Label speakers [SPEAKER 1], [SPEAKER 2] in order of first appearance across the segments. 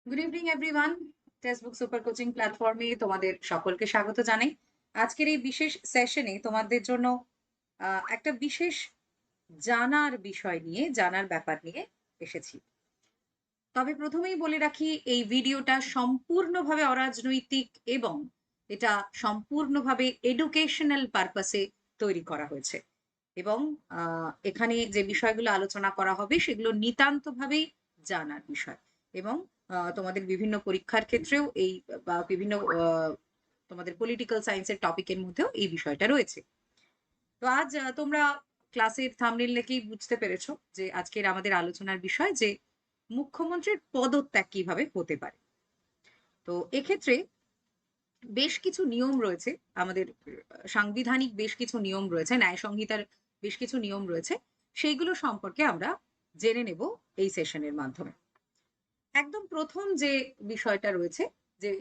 [SPEAKER 1] Good evening everyone. Textbook super coaching প্ল্যাটফর্মে তোমাদের সকলকে স্বাগত জানাই। আজকের এই বিশেষ সেশনে তোমাদের জন্য একটা বিশেষ জানার ব্যাপার নিয়ে এসেছি। তবে প্রথমেই বলে রাখি, এই ভিডিওটা সম্পূর্ণভাবে অরাজনৈতিক এবং এটা সম্পূর্ণভাবে এডুকেশনাল পারপাসে তৈরি করা হয়েছে। এবং এখানে যে বিষয়গুলো আলোচনা করা হবে সেগুলো নিতান্তভাবেই জানার বিষয়। এবং তোমাদের বিভিন্ন পরীক্ষার ক্ষেত্রেও এই বা বিভিন্ন তোমাদের পলিটিক্যাল সায়েন্সের টপিকের মধ্যেও এই বিষয়টা রয়েছে। তো আজ তোমরা ক্লাসের থাম্বনেল দেখেই বুঝতে পেরেছো যে আজকের আমাদের আলোচনার বিষয় যে মুখ্যমন্ত্রীর পদত্যাগ কিভাবে হতে পারে। তো এক্ষেত্রে বেশ কিছু নিয়ম রয়েছে, আমাদের সাংবিধানিক বেশ কিছু নিয়ম রয়েছে, ন্যায় সংহিতার বেশ কিছু নিয়ম রয়েছে, সেইগুলো সম্পর্কে আমরা জেনে নেব এই সেশনের মাধ্যমে। একদম প্রথম যে বিষয়টা রয়েছে যে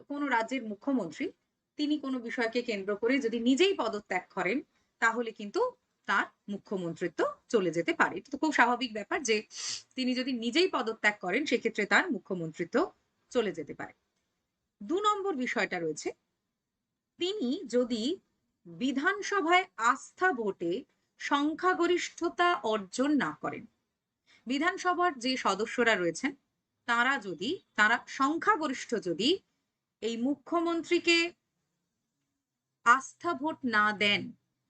[SPEAKER 1] কোনো রাজ্যের মুখ্যমন্ত্রী তিনি কোনো বিষয়কে কেন্দ্র করে যদি নিজেই পদত্যাগ করেন তাহলে কিন্তু তার মুখ্যমন্ত্রিত্ব চলে যেতে পারে। এটা তো খুব স্বাভাবিক ব্যাপার যে তিনি যদি নিজেই পদত্যাগ করেন সেক্ষেত্রে তার মুখ্যমন্ত্রিত্ব চলে যেতে পারে। ২ নম্বর বিষয়টা রয়েছে, তিনি যদি বিধানসভায় আস্থা ভোটে সংখ্যাগরিষ্ঠতা অর্জন না করেন, বিধানসভার যে সদস্যরা রয়েছেন তারা সংখ্যাগরিষ্ঠ যদি এই মুখ্যমন্ত্রীকে আস্থা ভোট না দেন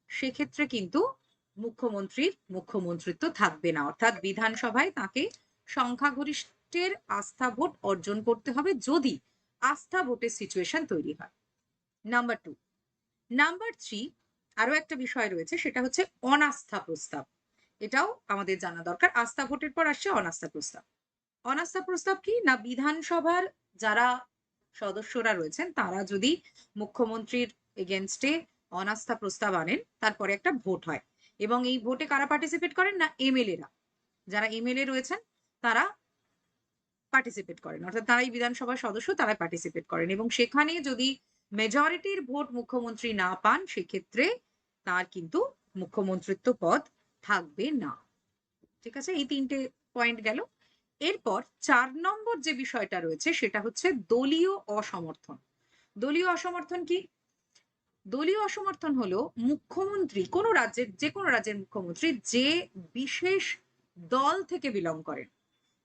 [SPEAKER 1] সেক্ষেত্রে কিন্তু মুখ্যমন্ত্রীর মুখ্যমন্ত্রিত্ব থাকবে না। অর্থাৎ বিধানসভায় তাকে সংখ্যাগরিষ্ঠের আস্থা ভোট অর্জন করতে হবে যদি আস্থা ভোটের সিচুয়েশন তৈরি হয়। নাম্বার 2। নাম্বার 3, আরো একটা বিষয় রয়েছে, সেটা হচ্ছে অনাস্থা প্রস্তাব। এটাও আমাদের জানা দরকার। আস্থা ভোটের পর আসছে অনাস্থা প্রস্তাব। অনাস্থা প্রস্তাব কি না, বিধানসভার যারা সদস্যরা রয়েছেন তারা যদি মুখ্যমন্ত্রীর এগেনস্টে অনাস্থা প্রস্তাব আনেন তারপরে একটা ভোট হয় এবং এই ভোটে কারা পার্টিসিপেট করেন না, এমএলএরা। যারা এমএলএ রয়েছেন তারা পার্টিসিপেট করেন, অর্থাৎ তারাই বিধানসভার সদস্য, তারা পার্টিসিপেট করেন এবং সেখানে যদি মেজরিটির ভোট মুখ্যমন্ত্রী না পান সেক্ষেত্রে তার কিন্তু মুখ্যমন্ত্রিত্ব পদ থাকবে না। ঠিক আছে, এই ৩টে পয়েন্ট গেল। এরপর ৪ নম্বর যে বিষয়টা রয়েছে সেটা হচ্ছে দলীয় অসমর্থন। দলীয় অসমর্থন কি? দলীয় অসমর্থন হলো মুখ্যমন্ত্রী কোনো রাজ্যের, যে কোনো রাজ্যের মুখ্যমন্ত্রী যে বিশেষ দল থেকে বিলং করেন,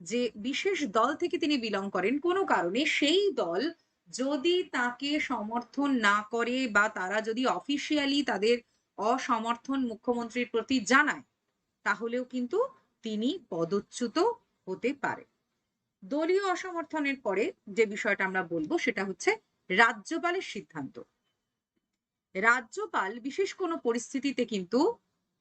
[SPEAKER 1] যে বিশেষ দল থেকে তিনি বিলং করেন কোনো কারণে সেই দল যদি তাকে সমর্থন না করে বা তারা যদি অফিসিয়ালি তাদের অসমর্থন মুখ্যমন্ত্রীর প্রতি জানায় তাহলেও কিন্তু তিনি পদচ্যুত হতে পারে। দলীয় অসমর্থনের পরে যে বিষয়টা আমরা বলবো সেটা হচ্ছে রাজ্যপালের সিদ্ধান্ত। রাজ্যপাল বিশেষ কোনো পরিস্থিতিতে কিন্তু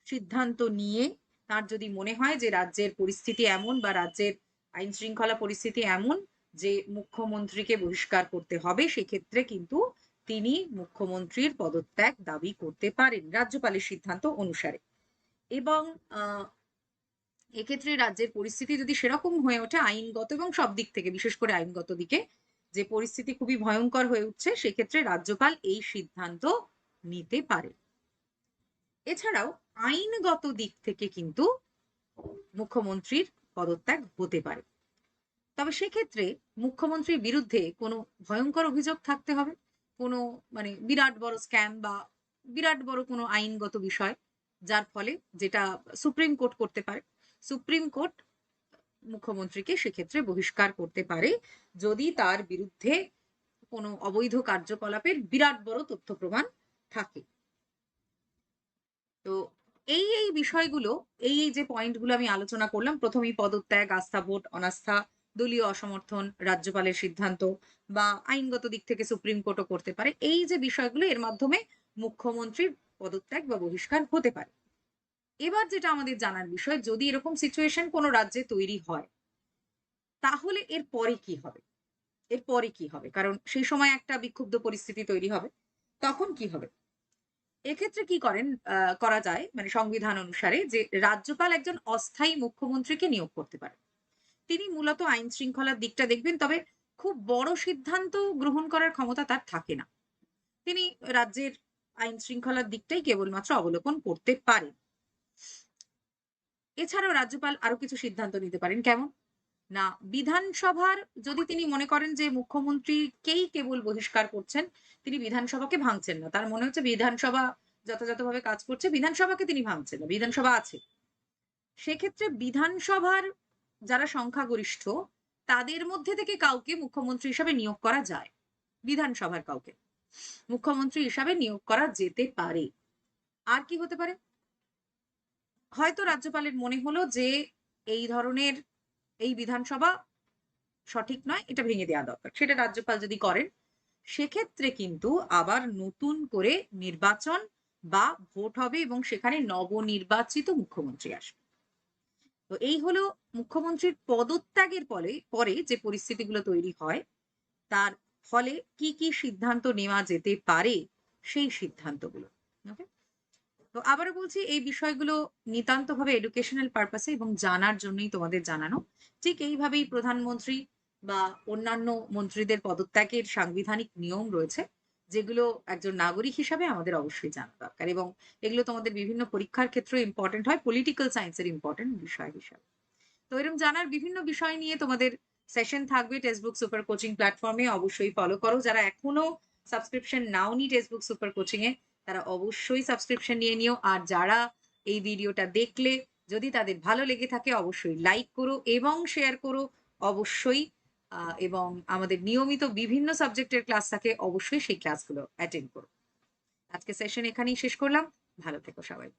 [SPEAKER 1] সিদ্ধান্ত নিয়ে তার যদি মনে হয় যে রাজ্যের পরিস্থিতি এমন বা রাজ্যের আইন শৃঙ্খলা পরিস্থিতি এমন যে মুখ্যমন্ত্রীকে বহিষ্কার করতে হবে সেক্ষেত্রে কিন্তু তিনি মুখ্যমন্ত্রীর পদত্যাগ দাবি করতে পারেন রাজ্যপালের সিদ্ধান্ত অনুসারে। এবং এক্ষেত্রে রাজ্যের পরিস্থিতি যদি সেরকম হয়ে ওঠে আইনগত এবং সব দিক থেকে, বিশেষ করে আইনগত দিকে যে পরিস্থিতি খুবই ভয়ঙ্কর হয়ে উঠছে সেক্ষেত্রে রাজ্যপাল এই সিদ্ধান্ত নিতে পারে। এছাড়াও আইনগত দিক থেকে কিন্তু মুখ্যমন্ত্রীর পদত্যাগ হতে পারে। তবে সেক্ষেত্রে মুখ্যমন্ত্রীর বিরুদ্ধে কোনো ভয়ঙ্কর অভিযোগ থাকতে হবে, কোনো মানে বিরাট বড় স্ক্যাম বা বিরাট বড় কোনো আইনগত বিষয় যার ফলে যেটা সুপ্রিম কোর্ট করতে পারে। সুপ্রিম কোর্ট মুখ্যমন্ত্রীকে সেক্ষেত্রে বহিষ্কার করতে পারে যদি তার বিরুদ্ধে কোনো অবৈধ কার্যকলাপের বিরাট বড় তথ্য প্রমাণ থাকে। তো এই বিষয়গুলো, এই যে পয়েন্টগুলো আমি আলোচনা করলাম, প্রথমেই পদত্যাগ, আস্থা ভোট, অনাস্থা, দলীয় অসমর্থন, রাজ্যপালের সিদ্ধান্ত বা আইনগত দিক থেকে সুপ্রিম কোর্টও করতে পারে, এই যে বিষয়গুলো এর মাধ্যমে মুখ্যমন্ত্রীর পদত্যাগ বা বহিষ্কার হতে পারে। এবার যেটা আমাদের জানার বিষয়, যদি এরকম সিচুয়েশন কোনো রাজ্যে তৈরি হয় তাহলে এর পরে কি হবে? এরপরে কি হবে? কারণ সেই সময় একটা বিক্ষুব্ধ পরিস্থিতি তৈরি হবে। তখন কি হবে? এক্ষেত্রে কি করা যায় মানে সংবিধান অনুসারে যে রাজ্যপাল একজন অস্থায়ী মুখ্যমন্ত্রীকে নিয়োগ করতে পারেন। তিনি মূলত আইন শৃঙ্খলার দিকটা দেখবেন, তবে খুব বড় সিদ্ধান্ত গ্রহণ করার ক্ষমতা তার থাকে না। তিনি রাজ্যের আইন শৃঙ্খলার দিকটাই কেবলমাত্র অবলোকন করতে পারেন। এছাড়াও রাজ্যপাল আরো কিছু সিদ্ধান্ত নিতে পারেন। কেমন? না বিধানসভার, যদি তিনি মনে করেন যে মুখ্যমন্ত্রীকেই কেবল বহিষ্কার করছেন, তিনি বিধানসভাকে ভাঙছেন না। তার মনে হচ্ছে বিধানসভা যথাযথভাবে কাজ করছে, বিধানসভাকে তিনি ভাঙছেন না। বিধানসভা আছে। সেক্ষেত্রে বিধানসভার যারা সংখ্যাগরিষ্ঠ তাদের মধ্যে থেকে কাউকে মুখ্যমন্ত্রী হিসাবে নিয়োগ করা যায়। বিধানসভার কাউকে মুখ্যমন্ত্রী হিসাবে নিয়োগ করা যেতে পারে। আর কি হতে পারে? হয়তো রাজ্যপালের মনে হলো যে এই ধরনের এই বিধানসভা সঠিক নয়, এটা ভেঙে দেওয়া দরকার। সেটা রাজ্যপাল যদি করেন, সেক্ষেত্রে কিন্তু আবার নতুন করে নির্বাচন বা ভোট হবে এবং সেখানে নবনির্বাচিত মুখ্যমন্ত্রী আসবে। তো এই হলো মুখ্যমন্ত্রীর পদত্যাগের পরে যে পরিস্থিতিগুলো তৈরি হয়, তার ফলে কি, কি সিদ্ধান্ত নেওয়া যেতে পারে, সেই সিদ্ধান্তগুলো। ওকে? তো আবারও বলছি এই বিষয়গুলো নিতান্তভাবে এডুকেশনাল পারপাসে এবং জানার জন্যই তোমাদের জানানো। ঠিক এইভাবেই প্রধানমন্ত্রী বা অন্যান্য মন্ত্রীদের পদত্যাগের সাংবিধানিক নিয়ম রয়েছে, যেগুলো একজন নাগরিক হিসাবে আমাদের অবশ্যই জানা দরকার এবং এগুলো তোমাদের বিভিন্ন পরীক্ষার ক্ষেত্রেও ইম্পর্টেন্ট হয়, পলিটিক্যাল সায়েন্সের ইম্পর্টেন্ট বিষয় হিসাবে। তো এরকম জানার বিভিন্ন বিষয় নিয়ে তোমাদের সেশন থাকবে টেক্সটবুক সুপার কোচিং প্ল্যাটফর্মে, অবশ্যই ফলো করো। যারা এখনো সাবস্ক্রিপশন নাওনি টেক্সটবুক সুপার কোচিং এ, তারা অবশ্যই সাবস্ক্রিপশন নিয়ে নিও। আর যারা এই ভিডিওটা দেখলে যদি তাদের ভালো লেগে থাকে অবশ্যই লাইক করো এবং শেয়ার করো অবশ্যই। এবং আমাদের নিয়মিত বিভিন্ন সাবজেক্টের ক্লাস থাকে, অবশ্যই সেই ক্লাসগুলো অ্যাটেন্ড করো। আজকে সেশন এখানেই শেষ করলাম। ভালো থেকো সবাই।